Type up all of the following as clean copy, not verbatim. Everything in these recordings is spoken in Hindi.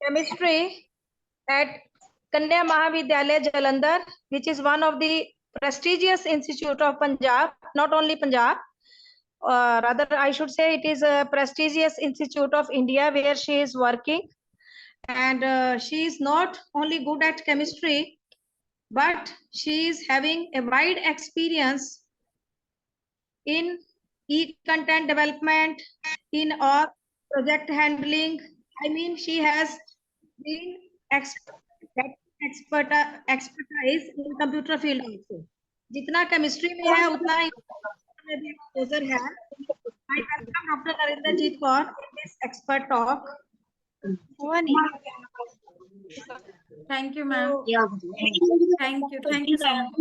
chemistry at Kanya Mahavidyalaya Jalandhar, which is one of the prestigious institute of Punjab, not only Punjab, rather I should say it is a prestigious institute of India where she is working. And she is not only good at chemistry, but she is having a wide experience in e-content development, in all project handling. I mean, she has been expertise in computer field also. जितना केमिस्ट्री में है उतना में भी एक्सपोजर है. I welcome Dr. Narendrajit Kaur in this expert talk. Thank you, ma'am. Thank you so much.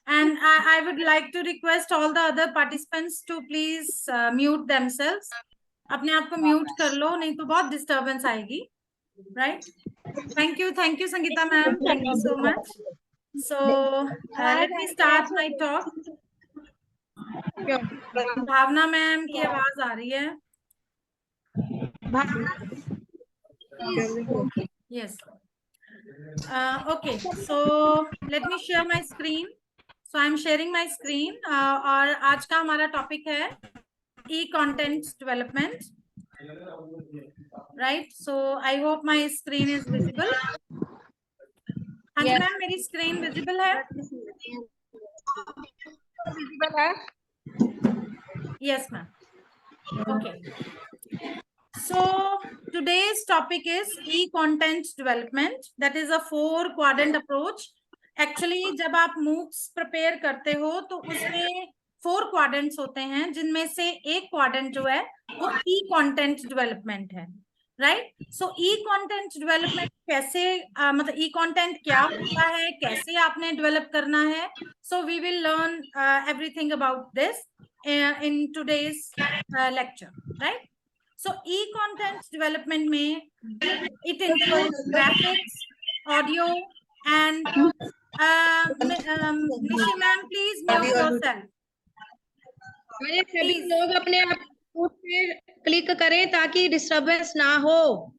And I would like to request all the other participants to please mute themselves. अपने आप को म्यूट कर लो, नहीं तो बहुत डिस्टर्बेंस आएगी. Right? Thank you, Sangeeta ma'am. Thank you so much. So let me start my talk. Bhavana ma'am की आवाज आ रही है. Yes. Okay, so let me share my screen. So I'm sharing my screen. और आज का हमारा टॉपिक है e-content development. Right? So I hope my screen is visible. हाँ जी मैम, मेरी स्क्रीन विजिबल है? Visible है? Yes ma'am. Okay. So today's topic is e-content development. That is a 4-quadrant approach. Actually जब आप MOOCs prepare करते हो तो उसमें 4 quadrants होते हैं, जिनमें से एक quadrant जो है वो e-content development है. Right? So e-content development कैसे मतलब e-content क्या होता है, कैसे आपने develop करना है. So we will learn everything about this in today's lecture. Right? So e-content development में it includes graphics, audio, and Nishi ma'am, please mute yourself. सभी लोग अपने आप पे क्लिक करें ताकि डिस्टरबेंस ना हो.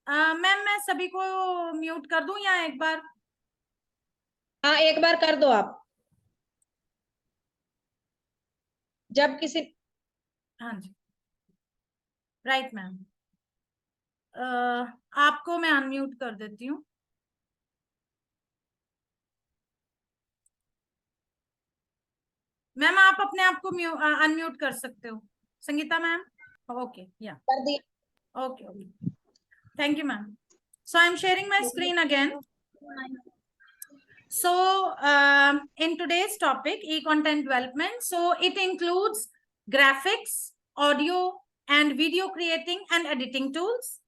मैम मैं सभी को म्यूट कर दूं या एक बार? हाँ, एक बार कर दो आप. जब किसी हाँ जी, राइट मैम. आपको मैं अनम्यूट कर देती हूँ. मैम आप अपने आप को अनम्यूट कर सकते हो. संगीता मैम, ओके, या कर दी. Okay. Thank you, ma'am. So I'm sharing my screen again. So in today's topic, e-content development, so it includes graphics, audio, and video creating and editing tools.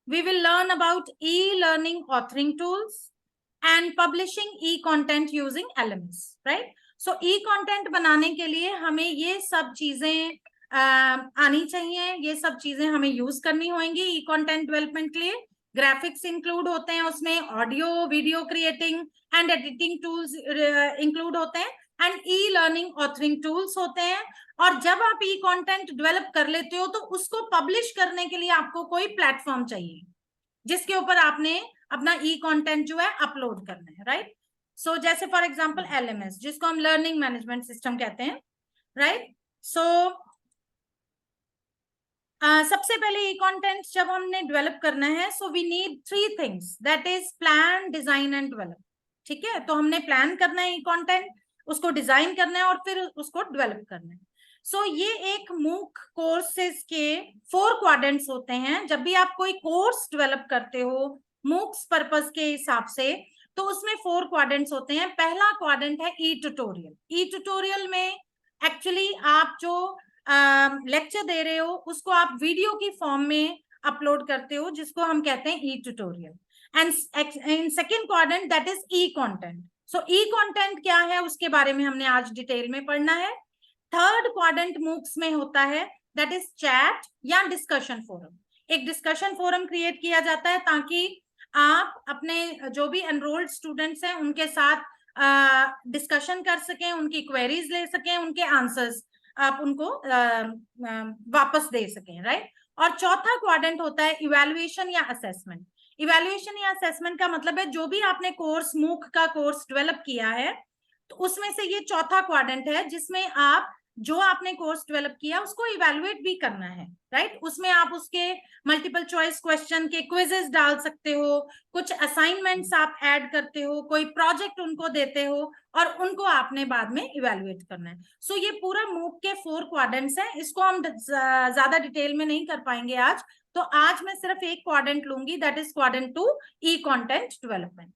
We will learn about e-learning authoring tools and publishing e-content using LMS, right? So e-content बनाने के लिए हमें ये सब चीजें आनी चाहिए, ये सब चीजें हमें यूज करनी होंगी e-content डेवलपमेंट के लिए. ग्राफिक्स इंक्लूड होते हैं उसमें, audio video creating and editing tools include होते हैं, and e learning authoring tools होते हैं. और जब आप ई कंटेंट डेवलप कर लेते हो तो उसको पब्लिश करने के लिए आपको कोई प्लेटफॉर्म चाहिए जिसके ऊपर आपने अपना ई कंटेंट जो है अपलोड करना है. राइट? सो जैसे फॉर एग्जांपल LMS, जिसको हम लर्निंग मैनेजमेंट सिस्टम कहते हैं. राइट? सो सबसे पहले ई कंटेंट जब हमने डेवलप करना है, so we need 3 things, that is plan, design and develop. ठीक है, तो हमने प्लान करना है ई कंटेंट, उसको डिजाइन करना है और फिर उसको डेवलप करना है. सो ये एक मूक कोर्सेज के 4 क्वाड्रेंट्स होते हैं. जब भी आप कोई कोर्स डेवलप करते हो मूक्स पर्पस के हिसाब से, तो उसमें 4 क्वाड्रेंट्स होते हैं. पहला क्वाड्रेंट है ई ट्यूटोरियल. ई ट्यूटोरियल में एक्चुअली आप जो लेक्चर दे रहे हो उसको आप वीडियो की फॉर्म में अपलोड करते हो, जिसको हम कहते हैं e tutorial. And in second quadrant that is e content. So e content क्या है उसके बारे में हमने आज डिटेल में पढ़ना है. थर्ड क्वाड्रेंट मूक्स में होता है, दैट इज चैट या डिस्कशन फोरम. एक डिस्कशन फोरम क्रिएट किया जाता है ताकि आप अपने जो भी एनरोल्ड स्टूडेंट्स हैं उनके साथ डिस्कशन कर सकें, उनकी क्वेरीज ले सकें, उनके आंसर्स आप उनको वापस दे सकें. राइट? और चौथा क्वाड्रेंट होता है इवैल्यूएशन या असेसमेंट। इवैल्यूएशन या असेसमेंट का मतलब है जो भी आपने कोर्स मूक का कोर्स डेवलप किया है तो उसमें से ये चौथा क्वाड्रेंट है जिसमें आप जो आपने कोर्स डेवलप किया उसको इवैल्यूएट भी करना है, राइट। उसमें आप उसके मल्टीपल चॉइस क्वेश्चन के क्विजेस डाल सकते हो, कुछ असाइनमेंट्स आप ऐड करते हो, कोई प्रोजेक्ट उनको देते हो और उनको आपने बाद में इवैल्यूएट करना है। सो ये पूरा मूक के 4 क्वाड्रेंट्स हैं, इसको हम ज्यादा डिटेल में नहीं कर पाएंगे आज, तो आज मैं सिर्फ एक क्वाड्रेंट लूंगी, that is quadrant 2, e content development,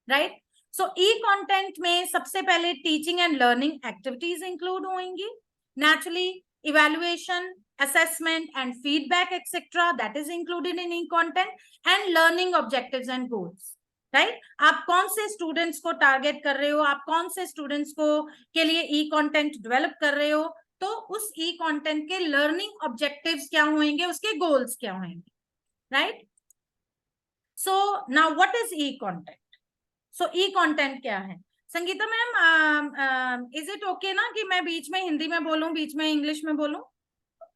right. So e content में सबसे पहले teaching and learning activities include होंगी, naturally evaluation, assessment and feedback etc that is included in e-content, and learning objectives and goals, right। आप कौन से स्टूडेंट्स को टारगेट कर रहे हो, आप कौन से स्टूडेंट्स को के लिए e-content डेवलप कर रहे हो, तो उस e-content के लर्निंग ऑब्जेक्टिव्स क्या होंगे, उसके गोल्स क्या होंगे, right. So now what is e-content? So e-content क्या है? Sangeeta ma'am, is it okay ना कि मैं बीच में हिंदी में बोलूं, बीच में इंग्लिश में बोलूं?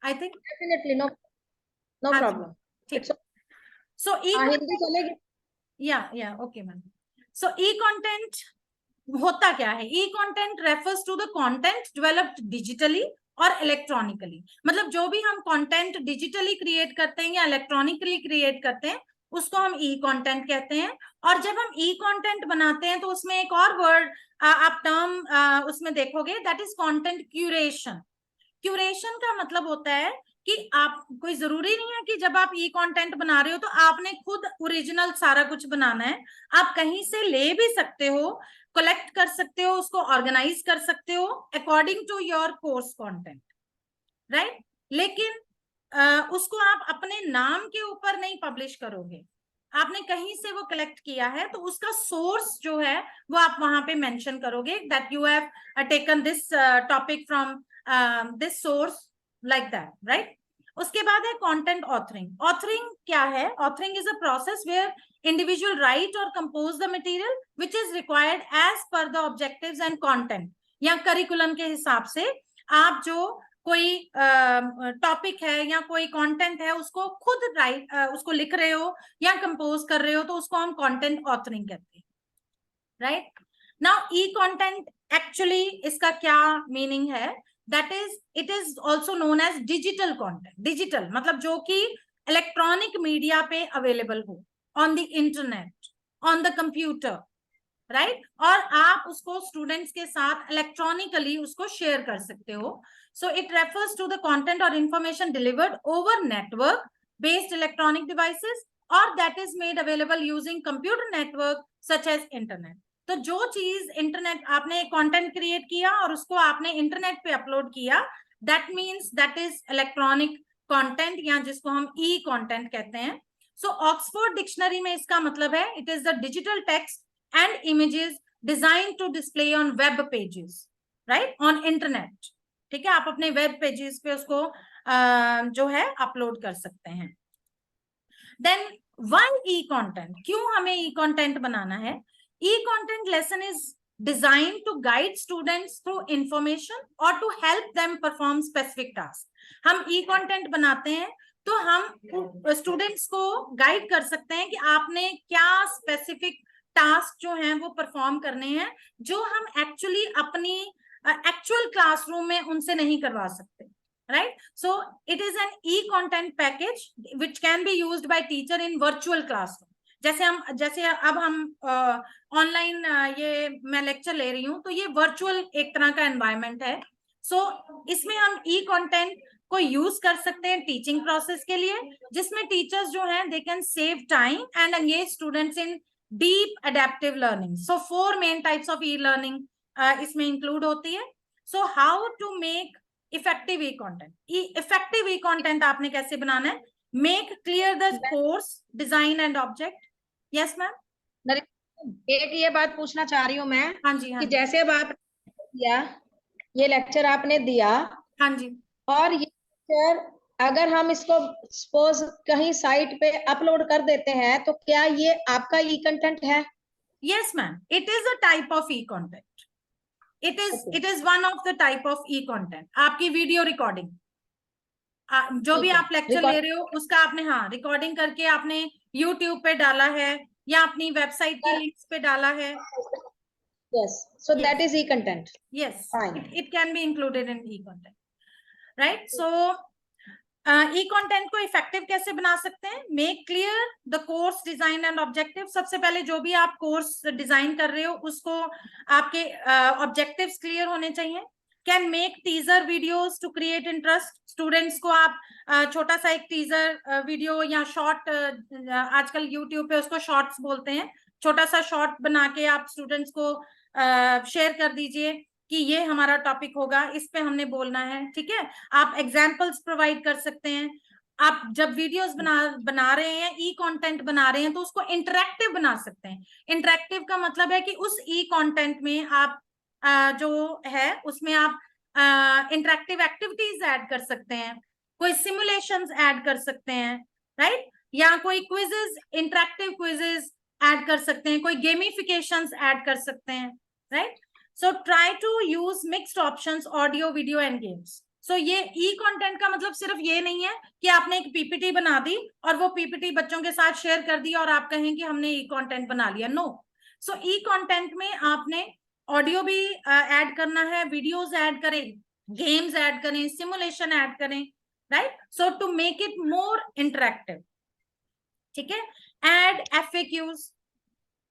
I think definitely no problem. ठीक। So हिंदी चलेगी। या okay ma'am. So e content होता क्या है? E content refers to the content developed digitally और इलेक्ट्रॉनिकली, मतलब जो भी हम कंटेंट डिजिटली क्रिएट करते हैं या इलेक्ट्रॉनिकली क्रिएट करते हैं उसको हम ई कंटेंट कहते हैं। और जब हम ई कंटेंट बनाते हैं तो उसमें एक और वर्ड आप टर्म उसमें देखोगे, that is content curation. Curation का मतलब होता है कि आप, कोई जरूरी नहीं है कि जब आप ई कंटेंट बना रहे हो तो आपने खुद ओरिजिनल सारा कुछ बनाना है, आप कहीं से ले भी सकते हो, कलेक्ट कर सकते हो, उसको ऑर्गेनाइज कर सकते हो according to your course content, right. लेकिन उसको आप अपने नाम के ऊपर नहीं पब्लिश करोगे, आपने कहीं से वो कलेक्ट किया है तो उसका सोर्स जो है वो आप वहां पे मेंशन करोगे, that you have taken this topic from this source, like that, right. उसके बाद है कंटेंट ऑथरिंग। ऑथरिंग क्या है? Authoring is a process where individual write और compose the material which is required as per the objectives and content, या करिकुलम के हिसाब से आप जो कोई टॉपिक है या कोई कंटेंट है उसको खुद उसको लिख रहे हो या कंपोज कर रहे हो तो उसको हम कंटेंट ऑथरिंग कहते हैं, right. Now e content actually इसका क्या मीनिंग है? That is, it is also known as digital content. Digital मतलब जो कि इलेक्ट्रॉनिक मीडिया पे अवेलेबल हो, on the internet, on the computer, right. और आप उसको स्टूडेंट्स के साथ इलेक्ट्रॉनिकली उसको शेयर कर सकते हो। So it refers to the content और information delivered over network based electronic devices और that is made available using computer network such as internet. तो जो चीज इंटरनेट, आपने कंटेंट क्रिएट किया और उसको आपने इंटरनेट पे अपलोड किया, that means that is electronic content, या जिसको हम ई कंटेंट कहते हैं। सो ऑक्सफोर्ड डिक्शनरी में इसका मतलब है, it is the digital text and images designed to display on web pages, right, on internet। ठीक है, आप अपने वेब पेजेस पे उसको जो है अपलोड कर सकते हैं। Then why e content? क्यों हमें ई कंटेंट बनाना है? E content lesson is designed to guide students through information or to help them perform specific tasks। हम ई कंटेंट बनाते हैं तो हम स्टूडेंट्स को गाइड कर सकते हैं कि आपने क्या स्पेसिफिक टास्क जो हैं वो परफॉर्म करने हैं, जो हम एक्चुअली अपनी एक्चुअल क्लासरूम में उनसे नहीं करवा सकते, right. So it is an e content package which can be used by teacher in virtual classroom. जैसे अब हम ऑनलाइन ये मैं लेक्चर ले रही हूँ तो ये वर्चुअल एक तरह का एनवायरनमेंट है। सो इसमें हम ई कंटेंट को यूज कर सकते हैं टीचिंग प्रोसेस के लिए, जिसमें टीचर्स जो हैं they can save time and engage students in deep adaptive learning. So 4 main types of e learning इसमें इंक्लूड होती है। So how to make effective e content? Effective e content आपने कैसे बनाना है? Make clear the course design and object. Yes ma'am. एक ये बात पूछना चाह रही हूँ मैं, हाँ जी, हाँ कि जी। जैसे अब आप दिया, ये लेक्चर आपने दिया, हाँ जी, और ये लेक्चर अगर हम इसको सपोज कहीं साइट पे अपलोड कर देते हैं तो क्या ये आपका ई कंटेंट है? Yes ma'am, it is a type of E content. It is one of the type of E content. आपकी वीडियो रिकॉर्डिंग, जो भी आप लेक्चर Record- ले रहे हो उसका आपने हाँ रिकॉर्डिंग करके आपने यूट्यूब पे डाला है या अपनी वेबसाइट की लिंक्स पे डाला है. Yes. So Yes. that is e-content. Yes, Fine. it can be included in e-content, right? So e-content को इफेक्टिव कैसे बना सकते हैं? Make clear the course design and objective. सबसे पहले जो भी आप कोर्स डिजाइन कर रहे हो उसको आपके ऑब्जेक्टिव्स क्लियर होने चाहिए. Can make teaser videos to create interest. Students को आप छोटा सा एक टीजर वीडियो या शॉर्ट, आजकल यूट्यूब पे उसको शॉर्ट्स बोलते हैं, छोटा सा शॉर्ट बना के आप स्टूडेंट्स को शेयर कर दीजिए कि ये हमारा टॉपिक होगा, इस पे हमने बोलना है. ठीक है, आप एग्जाम्पल्स प्रोवाइड कर सकते हैं. आप जब वीडियोस बना रहे हैं, ई कंटेंट बना रहे हैं, तो उसको इंटरेक्टिव बना सकते हैं. इंटरेक्टिव का मतलब है कि उस ई कंटेंट में आप जो है उसमें आप इंटरेक्टिव एक्टिविटीज ऐड कर सकते हैं, कोई सिमुलेशंस ऐड कर सकते हैं, राइट, या कोई क्विजेस, इंटरेक्टिव क्विजेस ऐड कर सकते हैं, कोई गेमिफिकेशंस ऐड कर सकते हैं, right. So try to use mixed options, audio, video and games. So ये ई कंटेंट का मतलब सिर्फ ये नहीं है कि आपने एक पीपीटी बना दी और वो पीपीटी बच्चों के साथ शेयर कर दी और आप कहें कि हमने ई कंटेंट बना लिया. नो. सो ई कंटेंट में आपने ऑडियो भी ऐड करना है, वीडियोस ऐड करें, गेम्स ऐड करें, सिमुलेशन ऐड करें, right. So to make it more interactive. ठीक है. Add FAQs,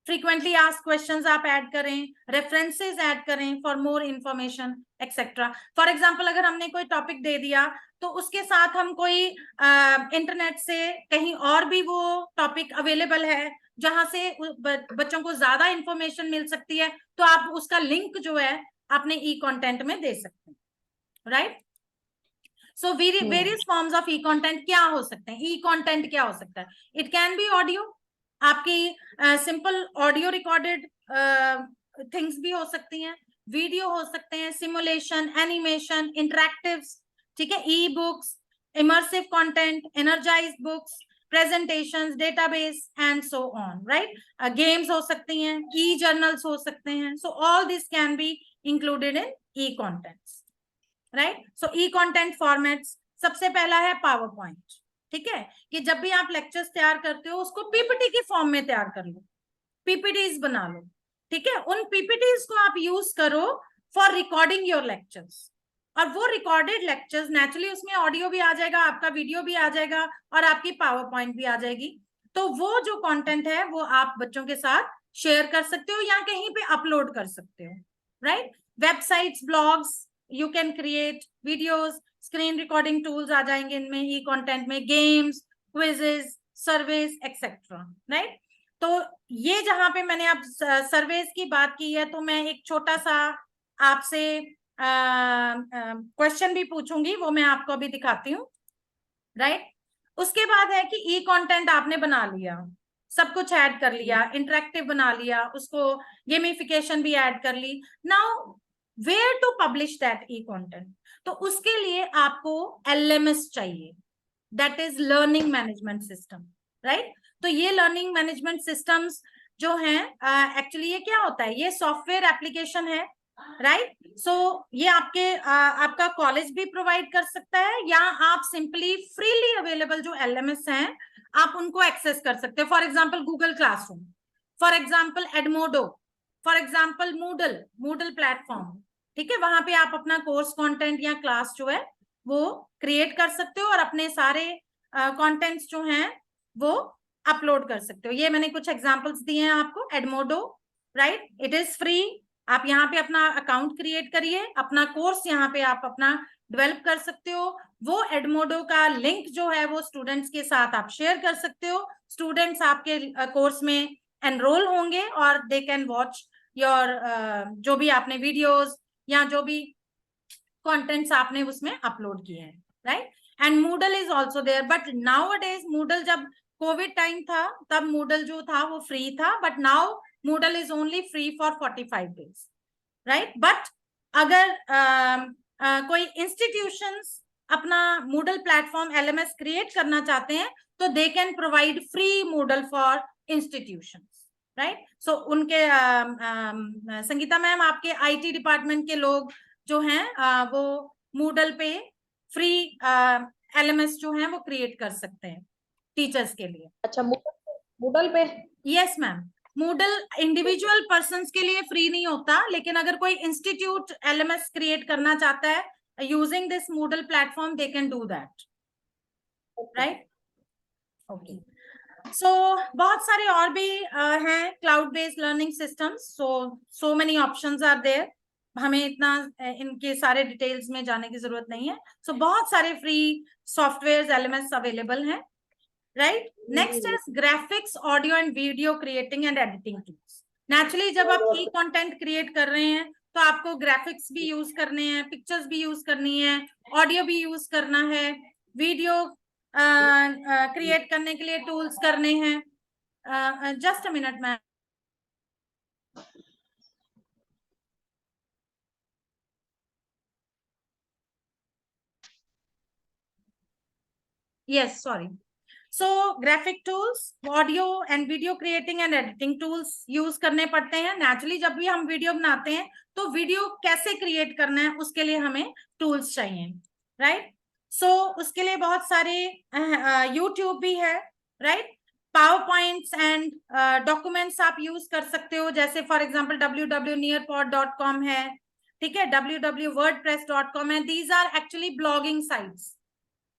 frequently asked questions आप ऐड करें, रेफरेंसेस ऐड करें for more information etcetera. For example अगर हमने कोई टॉपिक दे दिया तो उसके साथ हम कोई इंटरनेट से कहीं और भी वो टॉपिक अवेलेबल है जहां से बच्चों को ज्यादा इंफॉर्मेशन मिल सकती है, तो आप उसका लिंक जो है अपने ई कंटेंट में दे सकते हैं, right. So various forms of E content क्या हो सकते हैं? ई कंटेंट क्या हो सकता है? इट कैन बी ऑडियो, आपकी सिंपल ऑडियो रिकॉर्डेड थिंग्स भी हो सकती हैं, वीडियो हो सकते हैं, सिमुलेशन, एनिमेशन, इंटरेक्टिव्स, ठीक है, e books, immersive content, energised books, presentations, database and so on, right. Games हो सकती हैं, ई जर्नल्स हो सकते हैं. So all this can be included in E contents, right. So e content formats, सबसे पहला है पावर पॉइंट. ठीक है, कि जब भी आप लेक्चर्स तैयार करते हो उसको पीपीटी के फॉर्म में तैयार कर लो, पीपीटीज बना लो. ठीक है, उन पीपीटीज को आप यूज करो फॉर रिकॉर्डिंग योर लेक्चर्स. और वो रिकॉर्डेड लेक्चर्स नेचुरली उसमें ऑडियो भी आ जाएगा, आपका वीडियो भी आ जाएगा और आपकी पावर पॉइंट भी आ जाएगी. तो वो जो कंटेंट है वो आप बच्चों के साथ शेयर कर सकते हो या कहीं पे अपलोड कर सकते हो, right. Websites, blogs, you can create videos, screen recording tools आ जाएंगे इनमें, ई कंटेंट में, games, quizzes, surveys etcetera, right. तो ये जहां पे मैंने आप सर्वेस की बात की है, तो मैं एक छोटा सा आपसे क्वेश्चन भी पूछूंगी, वो मैं आपको अभी दिखाती हूँ, राइट. उसके बाद है कि ई कंटेंट आपने बना लिया, सब कुछ ऐड कर लिया, इंटरेक्टिव बना लिया, उसको गेमिफिकेशन भी ऐड कर ली. Now where to publish that e content? तो उसके लिए आपको LMS चाहिए, that is learning management system, right. तो ये लर्निंग मैनेजमेंट सिस्टम्स जो हैं, एक्चुअली ये क्या होता है? ये सॉफ्टवेयर एप्लीकेशन है, राइट. सो ये आपका कॉलेज भी प्रोवाइड कर सकता है या आप सिंपली फ्रीली अवेलेबल जो LMS हैं आप उनको एक्सेस कर सकते हो. For example Google classroom, for example Edmodo, for example Moodle platform. ठीक है, वहां पे आप अपना कोर्स कंटेंट या क्लास जो है वो क्रिएट कर सकते हो और अपने सारे कंटेंट्स जो हैं वो अपलोड कर सकते हो. ये मैंने कुछ एग्जांपल्स दिए हैं आपको. एडमोडो, राइट, इट इज फ्री. आप यहाँ पे अपना अकाउंट क्रिएट करिए, अपना कोर्स यहाँ पे आप अपना डेवलप कर सकते हो. वो एडमोडो का लिंक जो है वो स्टूडेंट्स के साथ आप शेयर कर सकते हो. स्टूडेंट्स आपके कोर्स में एनरोल होंगे और दे कैन वॉच योर जो भी आपने वीडियोस या जो भी कंटेंट्स आपने उसमें अपलोड किए हैं, right. And Moodle is also there, but nowadays Moodle, जब कोविड टाइम था तब मूडल जो था वो फ्री था, but now Moodle is only free for 45 days, right. But अगर कोई इंस्टीट्यूशंस अपना मूडल प्लेटफॉर्म LMS क्रिएट करना चाहते हैं तो they can provide free Moodle for institutions, right. So उनके संगीता मैम, आपके IT डिपार्टमेंट के लोग जो हैं वो मूडल पे फ्री LMS जो है वो क्रिएट कर सकते हैं टीचर्स के लिए। अच्छा, मूडल पे? Yes ma'am, Moodle individual persons के लिए फ्री नहीं होता, लेकिन अगर कोई इंस्टीट्यूट LMS क्रिएट करना चाहता है using this Moodle platform, they can do that, right? Okay, so बहुत सारे और भी हैं cloud based learning systems, so many options are there, हमें इतना इनके सारे डिटेल्स में जाने की जरूरत नहीं है। सो बहुत सारे फ्री सॉफ्टवेयर LMS अवेलेबल हैं, right? Next is graphics, audio and video creating and editing tools. Naturally जब आप ई कंटेंट क्रिएट कर रहे हैं तो आपको ग्राफिक्स भी यूज करने हैं, पिक्चर्स भी यूज करनी है, ऑडियो भी यूज करना है, वीडियो क्रिएट करने के लिए टूल्स करने हैं। Just a minute ma'am. Yes, sorry. So graphic tools, audio and video creating and editing tools use करने पड़ते हैं। नेचुरली जब भी हम वीडियो बनाते हैं तो वीडियो कैसे क्रिएट करना है उसके लिए हमें टूल्स चाहिए, राइट? सो उसके लिए बहुत सारे यूट्यूब भी है, right? Power points and documents आप यूज कर सकते हो, जैसे फॉर एग्जाम्पल www.nearpod.com है, ठीक है, www.wordpress.com है। These are actually blogging sites.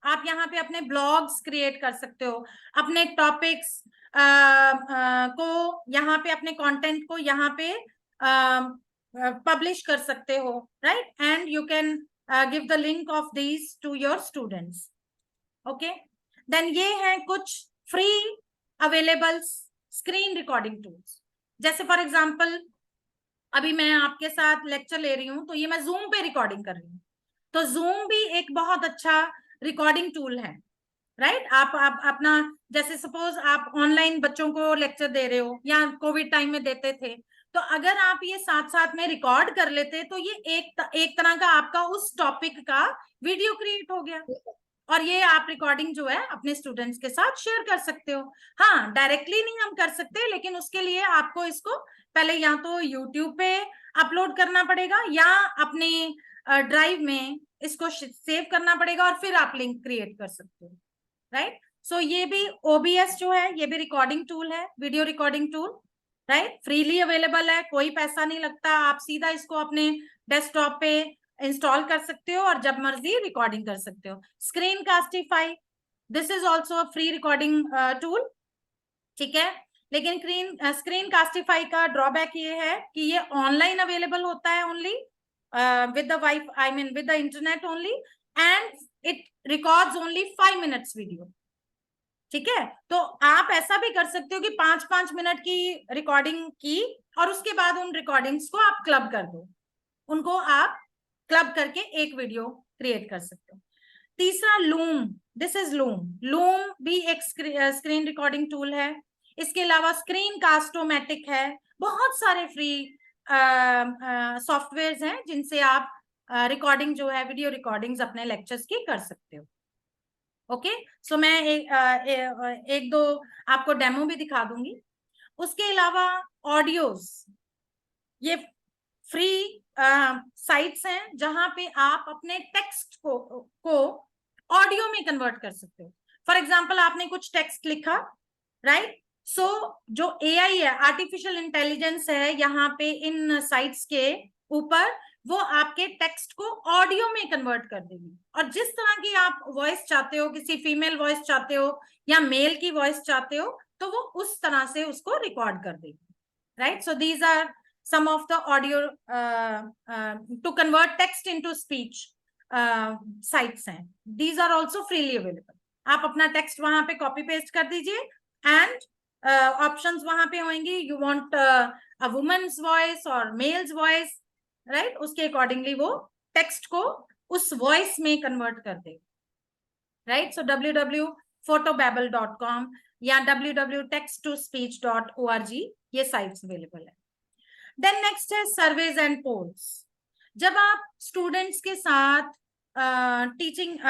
आप यहाँ पे अपने ब्लॉग्स क्रिएट कर सकते हो, अपने टॉपिक्स को यहाँ पे, अपने कंटेंट को यहाँ पे पब्लिश कर सकते हो, right? And you can give the link of these to your students, okay? Then ये है कुछ free available screen recording tools, जैसे फॉर एग्जाम्पल अभी मैं आपके साथ लेक्चर ले रही हूँ तो ये मैं जूम पे रिकॉर्डिंग कर रही हूँ, तो जूम भी एक बहुत अच्छा रिकॉर्डिंग टूल है, राइट? आप अपना, जैसे सपोज आप ऑनलाइन बच्चों को लेक्चर दे रहे हो या कोविड टाइम में देते थे, तो अगर आप ये साथ साथ में रिकॉर्ड कर लेते तो ये एक तरह का आपका उस टॉपिक का वीडियो क्रिएट हो गया, और ये आप रिकॉर्डिंग जो है अपने स्टूडेंट्स के साथ शेयर कर सकते हो। हाँ, डायरेक्टली नहीं हम कर सकते, लेकिन उसके लिए आपको इसको पहले या तो यूट्यूब पे अपलोड करना पड़ेगा या अपने ड्राइव में इसको सेव करना पड़ेगा, और फिर आप लिंक क्रिएट कर सकते हो, राइट? सो ये भी OBS जो है ये भी रिकॉर्डिंग टूल है, video recording tool, right? Freely available है, कोई पैसा नहीं लगता, आप सीधा इसको अपने डेस्कटॉप पे इंस्टॉल कर सकते हो और जब मर्जी रिकॉर्डिंग कर सकते हो। Screencastify, this is also a free recording tool, ठीक है? लेकिन स्क्रीन कास्टिफाई का ड्रॉबैक ये है कि ये ऑनलाइन अवेलेबल होता है only with the with the internet only, and it records only 5 minutes video, ठीक है? तो आप ऐसा भी कर सकते हो कि 5-5 मिनट की रिकॉर्डिंग की और उसके बाद उन रिकॉर्डिंग्स को आप क्लब कर दो, उनको आप क्लब करके एक वीडियो क्रिएट कर सकते हो। तीसरा लूम, दिस इज लूम भी एक स्क्रीन रिकॉर्डिंग टूल है। इसके अलावा स्क्रीन कास्टोमेटिक है, बहुत सारे फ्री सॉफ्टवेयर्स हैं जिनसे आप रिकॉर्डिंग जो है, वीडियो रिकॉर्डिंग्स अपने लेक्चर्स की कर सकते हो, ओके? सो मैं एक दो आपको डेमो भी दिखा दूंगी। उसके अलावा ऑडियोज, ये फ्री साइट्स हैं जहां पे आप अपने टेक्स्ट को ऑडियो में कन्वर्ट कर सकते हो। फॉर एग्जाम्पल आपने कुछ टेक्स्ट लिखा, राइट? सो जो AI है, आर्टिफिशियल इंटेलिजेंस है यहाँ पे इन साइट्स के ऊपर, वो आपके टेक्स्ट को ऑडियो में कन्वर्ट कर देगी, और जिस तरह की आप वॉइस चाहते हो, किसी फीमेल वॉइस चाहते हो या मेल की वॉइस चाहते हो, तो वो उस तरह से उसको रिकॉर्ड कर देगी, right? So these are some of the audio to convert text into speech sites हैं, these are also freely available। आप अपना टेक्स्ट वहां पे कॉपी पेस्ट कर दीजिए एंड ऑप्शंस वहां पे होंगी, you want a women's voice और मेल्स वॉइस, राइट? उसके अकॉर्डिंगली वो टेक्स्ट को उस वॉइस में कन्वर्ट कर दे, राइट? सो www.photobabble.com या www.text-to-speech.org ये साइट्स अवेलेबल है। देन नेक्स्ट है सर्वेज एंड पोल्स। जब आप स्टूडेंट्स के साथ टीचिंग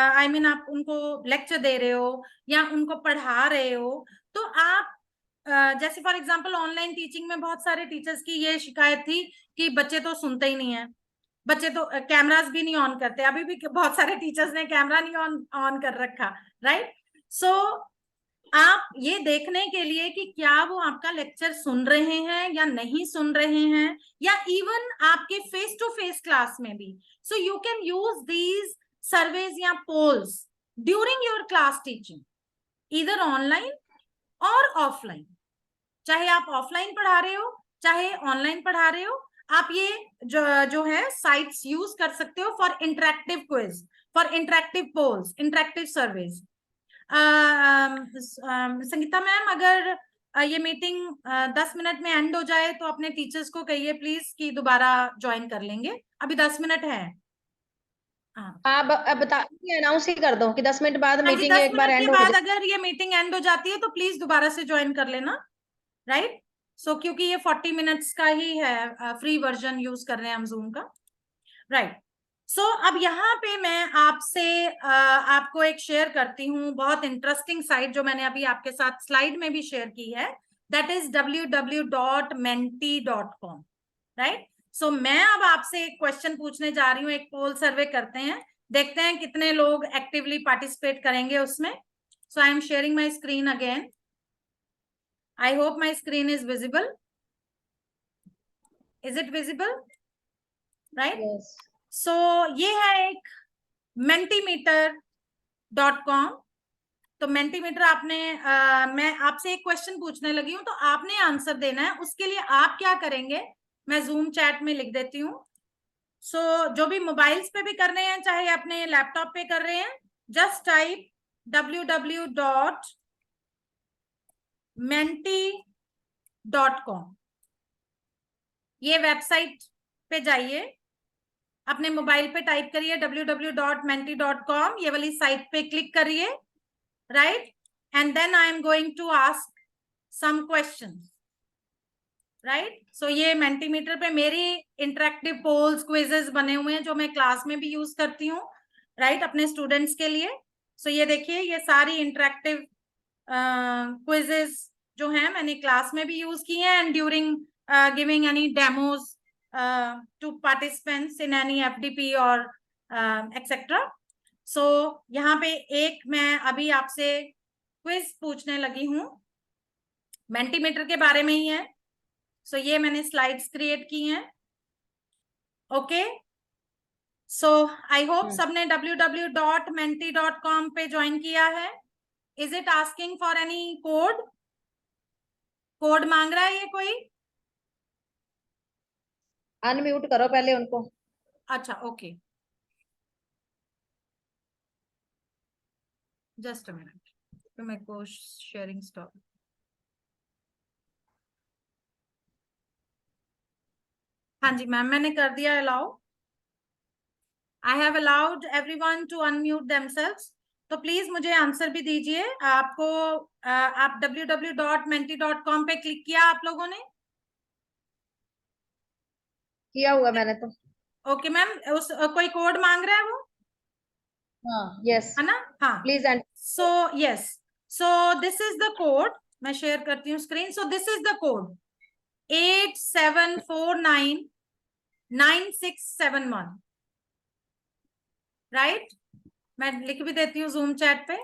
आप उनको लेक्चर दे रहे हो या उनको पढ़ा रहे हो, तो आप जैसे फॉर एग्जांपल ऑनलाइन टीचिंग में बहुत सारे टीचर्स की ये शिकायत थी कि बच्चे तो सुनते ही नहीं है, बच्चे तो कैमरास भी नहीं ऑन करते, अभी भी बहुत सारे टीचर्स ने कैमरा नहीं ऑन कर रखा, राइट। सो आप ये देखने के लिए कि क्या वो आपका लेक्चर सुन रहे हैं या नहीं सुन रहे हैं, या इवन आपके फेस टू फेस क्लास में भी, so you can use these surveys या polls during your class teaching, इधर ऑनलाइन और ऑफलाइन। चाहे आप ऑफलाइन पढ़ा रहे हो चाहे ऑनलाइन पढ़ा रहे हो, आप ये जो है साइट्स यूज कर सकते हो for interactive quiz, for interactive polls, interactive surveys. Sangeeta ma'am, अगर ये मीटिंग 10 मिनट में एंड हो जाए तो अपने टीचर्स को कहिए प्लीज कि दोबारा ज्वाइन कर लेंगे, अभी 10 मिनट है। आप बता अनाउंस ही कर दो कि 10 मिनट बाद मीटिंग 10 एक बार मिनट के एंड हो बाद जाए। अगर ये मीटिंग एंड हो जाती है तो प्लीज दोबारा से ज्वाइन कर लेना, राइट। सो क्योंकि ये 40 मिनट्स का ही है, फ्री वर्जन यूज कर रहे हैं हम जूम का, राइट। सो अब यहाँ पे मैं आपसे आपको एक शेयर करती हूँ बहुत इंटरेस्टिंग साइट, जो मैंने अभी आपके साथ स्लाइड में भी शेयर की है, दैट इज www.menti.com, राइट। सो मैं अब आपसे एक क्वेश्चन पूछने जा रही हूँ, एक पोल सर्वे करते हैं, देखते हैं कितने लोग एक्टिवली पार्टिसिपेट करेंगे उसमें। So I am sharing my screen again, I hope my screen is visible. Is it visible? Right? Yes. So ये है एक mentimeter.com। तो मेंटीमीटर आपने मैं आपसे एक क्वेश्चन पूछने लगी हूं तो आपने आंसर देना है। उसके लिए आप क्या करेंगे, मैं जूम चैट में लिख देती हूँ। सो जो भी मोबाइल्स पे भी कर रहे हैं चाहे अपने लैपटॉप पे कर रहे हैं, जस्ट टाइप www.menti.com, ये वेबसाइट पे जाइए, अपने मोबाइल पे टाइप करिए www.menti.com, ये वाली साइट पे क्लिक करिए, right. And then I am going to ask some questions, right. So ये मेंटीमीटर पे मेरी इंटरेक्टिव पोल्स क्विजेस बने हुए हैं जो मैं क्लास में भी यूज करती हूँ, राइट, अपने स्टूडेंट्स के लिए। सो ये देखिए, ये सारी इंटरेक्टिव क्विजेस जो हैं मैंने क्लास में भी यूज की हैं, and during giving any demos to participants in any FDP or etc. So यहाँ पे एक मैं अभी आपसे क्विज पूछने लगी हूँ, मेंटीमीटर के बारे में ही है। सो ये मैंने स्लाइड्स क्रिएट की हैं, ओके। सो आई होप सबने www.menti.com पे ज्वाइन किया है। Is it asking for any code? Code मांग रहा है ये कोई? अनम्यूट करो पहले उनको। अच्छा, ओके, जस्ट अ मिनट, तो मेरे को शेयरिंग स्टॉप। हाँ जी मैम, मैंने कर दिया allow. I have allowed everyone to unmute themselves. तो प्लीज मुझे आंसर भी दीजिए। आपको आप www.menti.com पे क्लिक किया आप लोगों ने? किया हुआ मैंने तो। ओके मैम, उस कोई कोड मांग रहा है वो? हाँ, यस, है ना? हाँ, please and. So yes, so this is the code. मैं शेयर करती हूँ screen. So this is the code 87499671, right. मैं लिख भी देती हूँ जूम चैट पे।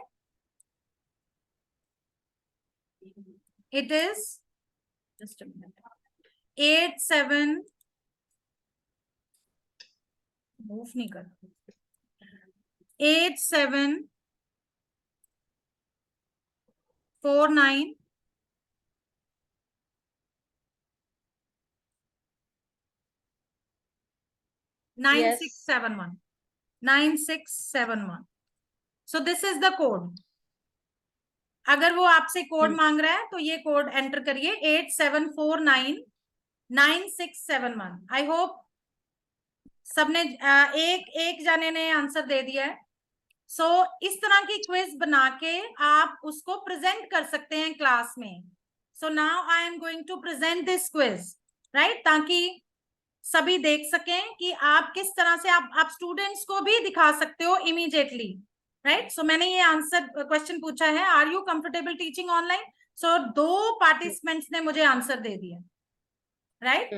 इट इज जस्ट 87, मूव नहीं कर, 8749 9671 9671। So this is the code. अगर वो आपसे कोड मांग रहा है तो ये कोड एंटर करिए 87499671। आई होप सबने एक एक जाने ने आंसर दे दिया है। सो इस तरह की क्विज बना के आप उसको प्रेजेंट कर सकते हैं क्लास में। So now I am going to present this quiz, right, ताकि सभी देख सकें कि आप किस तरह से आप स्टूडेंट्स को भी दिखा सकते हो इमीडिएटली, राइट। सो मैंने ये आंसर क्वेश्चन पूछा है, are you comfortable teaching online? So 2 participants ने मुझे आंसर दे दिया, राइट।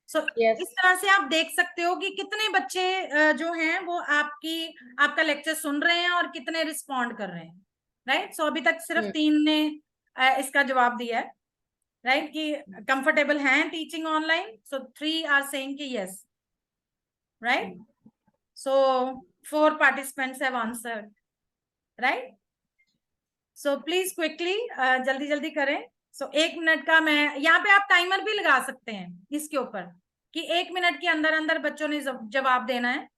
सो इस तरह से आप देख सकते हो कि कितने बच्चे जो हैं वो आपका लेक्चर सुन रहे हैं और कितने रिस्पॉन्ड कर रहे हैं, राइट। सो अभी तक सिर्फ 3 ने इसका जवाब दिया है, राइट, कि कंफर्टेबल हैं teaching online. So 3 are saying कि yes, right. So 4 participants have answered, right. So please quickly, जल्दी जल्दी करें। सो 1 मिनट का मैं यहाँ पे आप टाइमर भी लगा सकते हैं इसके ऊपर कि 1 मिनट के अंदर अंदर बच्चों ने जवाब देना है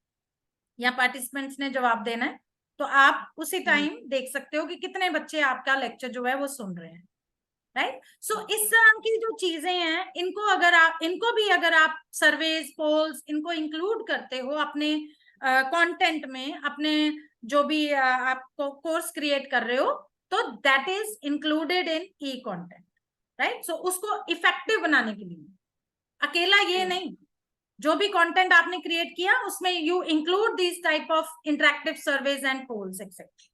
या पार्टिसिपेंट्स ने जवाब देना है, तो आप उसी टाइम देख सकते हो कि कितने बच्चे आपका लेक्चर जो है वो सुन रहे हैं, राइट। सो इस तरह की जो चीजें हैं इनको भी अगर आप सर्वेज, पोल्स इनको इंक्लूड करते हो अपने कंटेंट में, अपने जो भी आपको कोर्स क्रिएट कर रहे हो, तो that is included in e content, right. So उसको इफेक्टिव बनाने के लिए अकेला ये नहीं, जो भी कंटेंट आपने क्रिएट किया उसमें you include this type of interactive surveys and polls etcetera.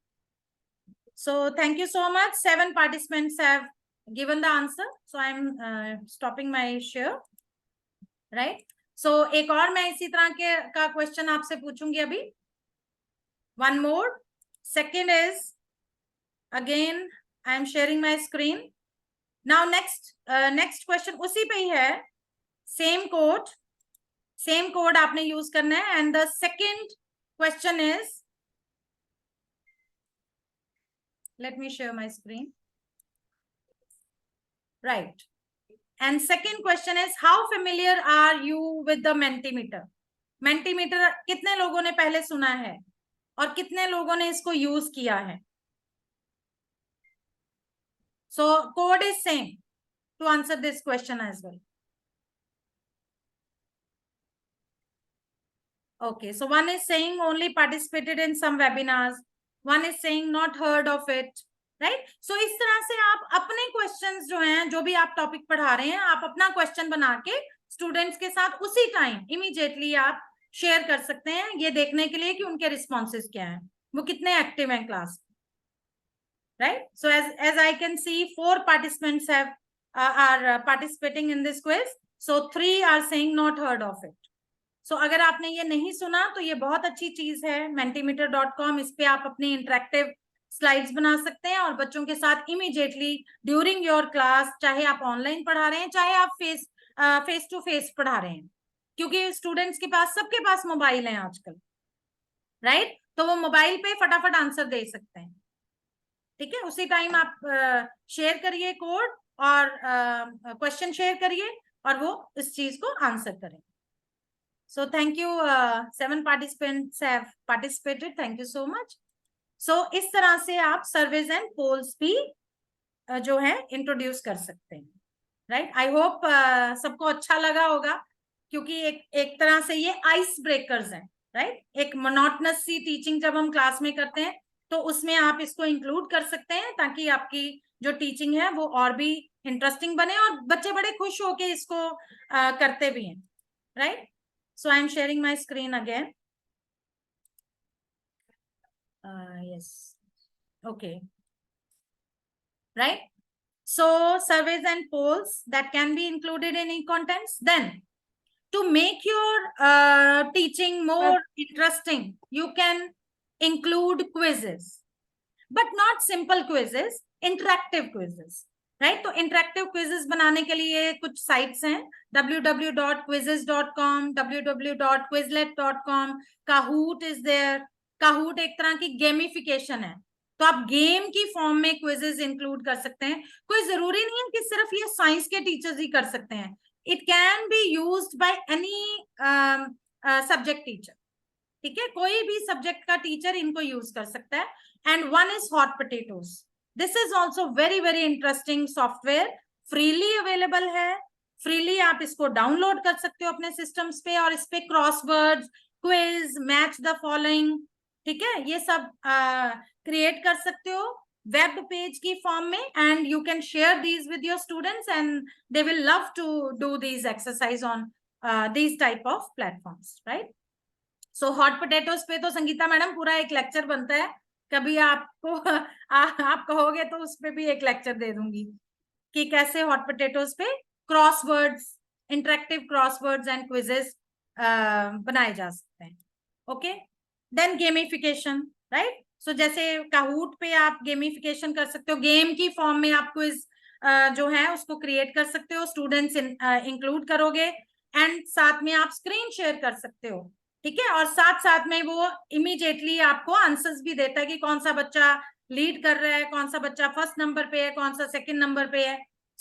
So thank you so much. 7 participants have given the answer, so I'm stopping my share, right. So एक और मैं इसी तरह का क्वेश्चन आपसे पूछूंगी अभी, one more. Second is, again I am sharing my screen now. Next question उसी पे ही है, same code आपने यूज करना है, and the second question is, let me share my screen, right. And second question is, how familiar are you with the Mentimeter? Mentimeter कितने लोगों ने पहले सुना है और कितने लोगों ने इसको यूज किया है? So code is same to answer this question as well. Okay, so one is saying only participated in some webinars, one is saying not heard of it, right. So इस तरह से आप अपने क्वेश्चंस जो हैं, जो भी आप टॉपिक पढ़ा रहे हैं, आप अपना क्वेश्चन बना के स्टूडेंट्स के साथ उसी टाइम इमीडिएटली आप शेयर कर सकते हैं, ये देखने के लिए कि उनके रिस्पॉन्सेज क्या हैं, वो कितने एक्टिव हैं class, right. So as I can see, 4 participants are participating in this quiz, so 3 are saying not heard of it. So अगर आपने ये नहीं सुना तो ये बहुत अच्छी चीज है mentimeter.com, इस पे आप अपनी इंटरेक्टिव स्लाइड्स बना सकते हैं और बच्चों के साथ इमीडिएटली ड्यूरिंग योर क्लास, चाहे आप ऑनलाइन पढ़ा रहे हैं, चाहे आप फेस टू फेस पढ़ा रहे हैं, क्योंकि स्टूडेंट्स के पास, सबके पास मोबाइल है आजकल, राइट. तो वो मोबाइल पे फटाफट आंसर दे सकते हैं, ठीक है. उसी टाइम आप शेयर करिए कोड और क्वेश्चन शेयर करिए और वो इस चीज को आंसर करें. So thank you, 7 participants have participated. Thank you so much. So इस तरह से आप सर्वेज एंड पोल्स भी जो है इंट्रोड्यूस कर सकते हैं, राइट. आई होप सबको अच्छा लगा होगा, क्योंकि एक तरह से ये आइस ब्रेकर्स हैं, राइट. एक मोनोटोनस सी टीचिंग जब हम क्लास में करते हैं तो उसमें आप इसको इंक्लूड कर सकते हैं, ताकि आपकी जो टीचिंग है वो और भी इंटरेस्टिंग बने और बच्चे बड़े खुश होके इसको करते भी हैं, right. So I am sharing my screen again. Yes. Okay. Right. So surveys and polls that can be included in e-contents. Then to make your teaching more interesting, you can include quizzes, but not simple quizzes, interactive quizzes. Right. तो इंटरेक्टिव क्विजेस बनाने के लिए कुछ साइट्स हैं, www.quizzes.com, www.quizlet.com, Kahoot is there. Kahoot एक तरह की गेमिफिकेशन है, तो आप गेम की फॉर्म में क्विजेस इंक्लूड कर सकते हैं. कोई जरूरी नहीं है कि सिर्फ ये साइंस के टीचर्स ही कर सकते हैं. It can be used by any subject teacher, ठीक है. कोई भी सब्जेक्ट का टीचर इनको यूज कर सकता है. And one is hot potatoes. This is also very interesting software, freely available है. freely आप इसको डाउनलोड कर सकते हो अपने सिस्टम्स पे और इस पे crosswords, quiz, match the following, ठीक है, ये सब क्रिएट कर सकते हो वेब पेज की फॉर्म में. And you can share these with your students and they will love to do these exercise on these type of platforms, right. So hot potatoes पे तो संगीता मैडम पूरा एक लेक्चर बनता है. कभी आपको आप कहोगे तो उस पे भी एक लेक्चर दे दूंगी कि कैसे हॉट पोटैटोज पे crosswords interactive crosswords and quizzes बनाए जा सकते हैं। Okay, then gamification, right. So जैसे काहूट पे आप गेमिफिकेशन कर सकते हो, गेम की फॉर्म में आप क्विज जो है उसको क्रिएट कर सकते हो, स्टूडेंट्स इंक्लूड करोगे एंड साथ में आप स्क्रीन शेयर कर सकते हो, ठीक है। और साथ साथ में वो इमीडिएटली आपको आंसर्स भी देता है कि कौन सा बच्चा लीड कर रहा है, कौन सा बच्चा फर्स्ट नंबर पे है, कौन सा सेकंड नंबर पे है,